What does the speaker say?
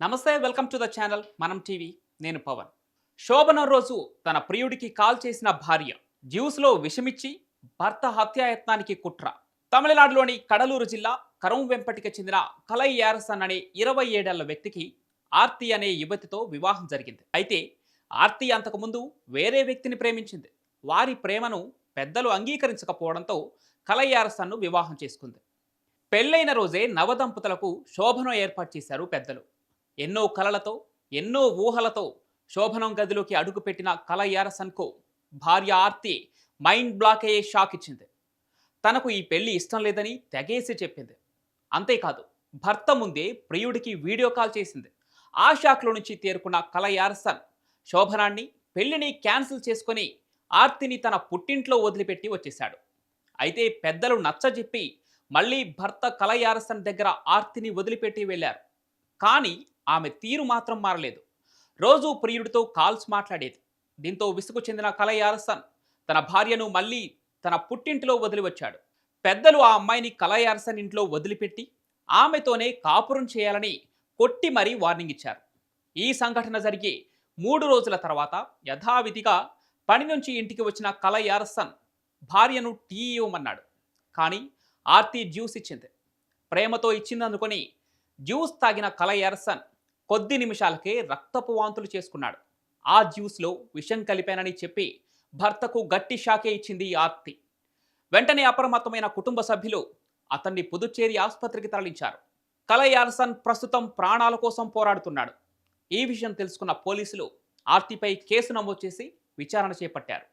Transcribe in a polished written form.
నమస్తే, welcome to the channel మనం TV. నేను పవన్. శోభనం రోజు తన ప్రియుడికి కాల్ చేసిన భార్య జ్యూస్లో విషమిచ్చి భర్త హత్యాయత్నానికి కుట్ర. తమిళనాడులోని కడలూరు జిల్లా కరంవెంపటికి చెందిన కలై యారసన్ అనే 27 ఏళ్ల వ్యక్తికి ఆర్తి అనే యువతితో వివాహం జరిగింది. అయితే ఆర్తి అంతకుముందు వేరే వ్యక్తిని ప్రేమించింది. వారి ప్రేమను పెద్దలు అంగీకరించకపోవడంతో కలై యారసన్ను వివాహం చేసుకుంది. పెళ్లైన రోజే నవదంపతులకు శోభనం ఏర్పాటు చేశారు పెద్దలు. ఎన్నో కలలతో, ఎన్నో ఊహలతో శోభనం గదిలోకి అడుగుపెట్టిన కలై యారసన్కు భార్య ఆర్తి మైండ్ బ్లాక్ అయ్యే షాక్ ఇచ్చింది. తనకు ఈ పెళ్లి ఇష్టం లేదని తెగేసి చెప్పింది. అంతేకాదు, భర్త ముందే ప్రియుడికి వీడియో కాల్ చేసింది. ఆ షాక్లో నుంచి తేరుకున్న కలై యారసన్ శోభనాన్ని, పెళ్లిని క్యాన్సిల్ చేసుకుని ఆర్తిని తన పుట్టింట్లో వదిలిపెట్టి వచ్చేశాడు. అయితే పెద్దలు నచ్చజెప్పి మళ్ళీ భర్త కలై యారసన్ దగ్గర ఆర్తిని వదిలిపెట్టి వెళ్లారు. కానీ ఆమె తీరు మాత్రం మారలేదు. రోజు ప్రియుడితో కాల్స్ మాట్లాడేది. దీంతో విసుగు చెందిన కలై యారసన్ తన భార్యను మళ్ళీ తన పుట్టింటిలో వదిలి వచ్చాడు. పెద్దలు ఆ అమ్మాయిని కలై యారసన్ ఇంట్లో వదిలిపెట్టి ఆమెతోనే కాపురం చేయాలని కొట్టి మరీ వార్నింగ్ ఇచ్చారు. ఈ సంఘటన జరిగి 3 రోజుల తర్వాత యథావిధిగా పని నుంచి ఇంటికి వచ్చిన కలై యారసన్ భార్యను టీ ఇవ్వమన్నాడు. కానీ ఆర్తి జ్యూస్ ఇచ్చింది. ప్రేమతో ఇచ్చిందనుకొని జ్యూస్ తాగిన కలై యారసన్ కొద్ది నిమిషాలకే రక్తపు వాంతులు చేసుకున్నాడు. ఆ జ్యూస్లో విషం కలిపానని చెప్పి భర్తకు గట్టి షాకే ఇచ్చింది ఆర్తి. వెంటనే అప్రమత్తమైన కుటుంబ సభ్యులు అతన్ని పుదుచ్చేరి ఆసుపత్రికి తరలించారు. కలై యారసన్ ప్రస్తుతం ప్రాణాల కోసం పోరాడుతున్నాడు. ఈ విషయం తెలుసుకున్న పోలీసులు ఆర్తిపై కేసు నమోదు చేసి విచారణ చేపట్టారు.